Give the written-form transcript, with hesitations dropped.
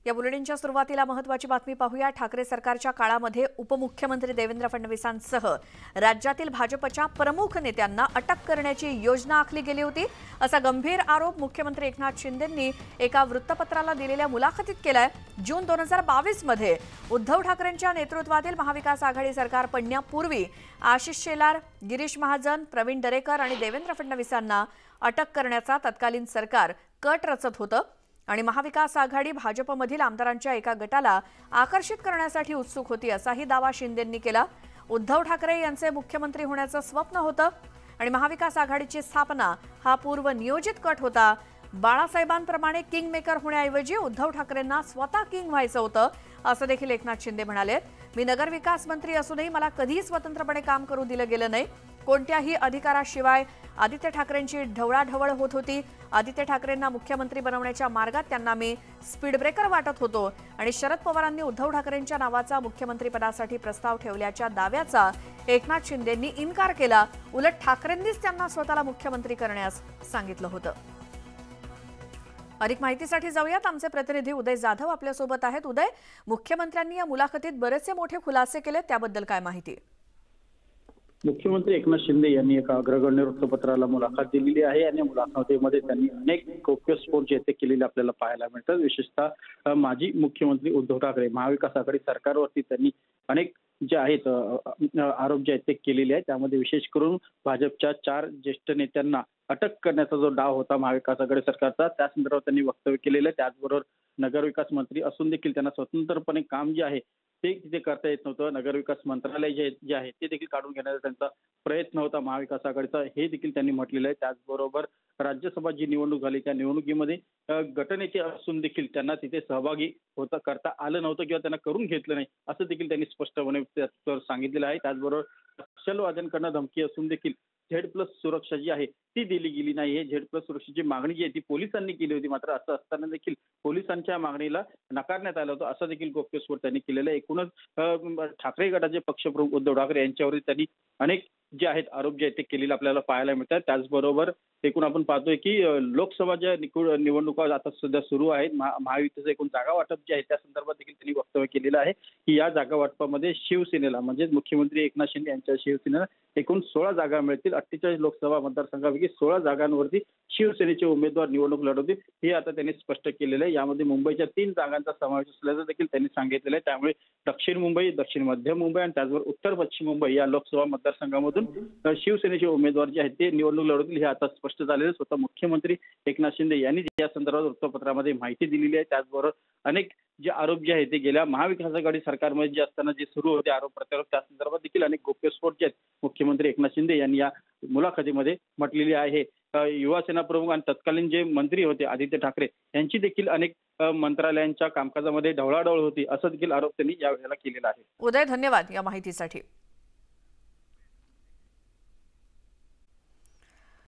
या बुलेटिनच्या सुरुवातीला महत्त्वाची बातमी पाहूया। ठाकरे सरकारच्या काळामध्ये उपमुख्यमंत्री देवेंद्र फडणवीसांसह राज्यातील भाजपच्या प्रमुख नेत्यांना अटक करण्याची योजना आखली गेली होती, असा गंभीर आरोप मुख्यमंत्री एकनाथ शिंदेंनी एका वृत्तपत्राला दिलेल्या मुलाखतीत केलाय। जून 2022 मध्ये उद्धव ठाकरेंच्या नेतृत्वातील महाविकास आघाडी सरकार पडण्यापूर्वी आशिष शेलार, गिरीश महाजन, प्रवीण दरेकर आणि देवेंद्र फडणवीसांना अटक करण्याचा तत्कालीन सरकार कट रचत होतं आणि महाविकास आघाडी भाजपमधील आमदारांच्या एका गटाला आकर्षित करण्यासाठी उत्सुक होती, असाही दावा शिंदेंनी केला। उद्धव ठाकरे यांचे मुख्यमंत्री होण्याचं स्वप्न होतं आणि महाविकास आघाडीची स्थापना हा पूर्व नियोजित कट होता। बाळासाहेबांप्रमाणे किंग मेकर होण्याऐवजी उद्धव ठाकरेंना स्वतः किंग व्हायचं होतं, असं देखील एकनाथ शिंदे म्हणाले। मी नगरविकास मंत्री असूनही मला कधीही स्वतंत्रपणे काम करू दिलं गेलं नाही। कोणत्याही अधिकाराशिवाय आदित्य ठाकरेंची ढवळाढवळ होत होती। आदित्य ठाकरेंना मुख्यमंत्री बनवण्याच्या मार्गात त्यांना मी स्पीड ब्रेकर वाटत होतो आणि शरद पवारांनी उद्धव ठाकरेंच्या नावाचा मुख्यमंत्रीपदासाठी प्रस्ताव ठेवल्याच्या दाव्याचा एकनाथ शिंदेंनी इन्कार केला। उलट ठाकरेंनीच त्यांना स्वतःला मुख्यमंत्री करण्यास सांगितलं होतं। अधिक माहितीसाठी जाऊयात, आमचे प्रतिनिधी उदय जाधव आपल्या सोबत आहेत। उदय, मुख्यमंत्र्यांनी या मुलाखतीत बरेचसे मोठे खुलासे केले, त्याबद्दल काय माहिती? मुख्यमंत्री एकनाथ शिंदे यांनी एका अग्रगण्य वृत्तपत्राला मुलाखत दिलेली आहे आणि मुलाखतीमध्ये त्यांनी अनेक गौप्यस्फोट जे ते केलेले आपल्याला पाहायला मिळतात। विशेषतः माजी मुख्यमंत्री उद्धव ठाकरे महाविकास आघाडी सरकारवरती त्यांनी अनेक जे आहेत आरोप जे आहेत ते केलेले आहेत। त्यामध्ये विशेष करून भाजपच्या 4 ज्येष्ठ नेत्यांना अटक करण्याचा जो डाव होता महाविकास आघाडी सरकारचा, त्या संदर्भात त्यांनी वक्तव्य केलेलं आहे। त्याचबरोबर नगरविकास मंत्री असून देखील त्यांना स्वतंत्रपणे काम जे आहे ते तिथे करता येत नव्हतं। नगरविकास मंत्रालय जे आहे ते देखील काढून घेण्याचा त्यांचा प्रयत्न होता महाविकास आघाडीचा, हे देखील त्यांनी म्हटलेलं आहे। त्याचबरोबर राज्यसभा जी निवडणूक झाली त्या निवडणुकीमध्ये गटनेते असून देखील त्यांना तिथे सहभागी करता आलं नव्हतं किंवा त्यांना करून घेतलं नाही, असं देखील त्यांनी स्पष्टपणे सांगितलेलं आहे। त्याचबरोबर नक्षलवाद्यांकडून धमकी असून देखील Z+ सुरक्षा जी आहे ती दिली गेली नाही। Z+ सुरक्षेची मागणी जी आहे ती पोलिसांनी केली होती, मात्र असं असताना देखील पोलिसांच्या मागणीला नकारण्यात आलं होतं, असं देखील गौप्यस्फोट त्यांनी केलेलं आहे। एकूणच ठाकरे गटाचे पक्षप्रमुख उद्धव ठाकरे यांच्यावरती त्यांनी अनेक जे आहेत आरोप जे आहेत ते केलेले आपल्याला पाहायला मिळतात। त्याचबरोबर एकूण आपण पाहतोय की लोकसभाच्या निवडणुका आता सध्या सुरू आहेत। महायुतीचं एकूण जागा वाटप जे आहे त्या संदर्भात देखील त्यांनी वक्तव्य केलेलं आहे की या जागा वाटपामध्ये शिवसेनेला म्हणजे मुख्यमंत्री एकनाथ शिंदे यांच्या शिवसेनेला एकूण 16 जागा मिळतील। 48 लोकसभा मतदारसंघापैकी 16 जागांवरती शिवसेनेचे उमेदवार निवडणूक लढवतील, हे आता त्यांनी स्पष्ट केलेलं आहे। यामध्ये मुंबईच्या 3 जागांचा समावेश असल्याचं देखील त्यांनी सांगितलेलं आहे। त्यामुळे दक्षिण मुंबई, दक्षिण मध्य मुंबई आणि त्याचबरोबर उत्तर पश्चिम मुंबई या लोकसभा मतदारसंघामधून शिवसेनेचे उमेदवार जे आहेत ते निवडणूक लढवतील, हे आता स्पष्ट झालेलं। स्वतः मुख्यमंत्री एकनाथ शिंदे यांनी या संदर्भात वृत्तपत्रामध्ये माहिती दिलेली आहे। त्याचबरोबर अनेक जे आरोप जे आहेत ते गेल्या महाविकास आघाडी सरकारमध्ये जे असताना जे सुरू होते आरोप प्रत्यारोप, त्या संदर्भात देखील अनेक गौप्यस्फोट जे आहेत मुख्यमंत्री एकनाथ शिंदे यांनी या मुलाखतीमध्ये म्हटलेली आहे। युवा सेना प्रमुख आणि तत्कालीन जे मंत्री होते आदित्य ठाकरे यांची देखील अनेक मंत्रालयांच्या कामकाजामध्ये ढवळाढवळ होती, असं देखील आरोप त्यांनी यावेळेला केलेला आहे। उदय, धन्यवाद या माहितीसाठी।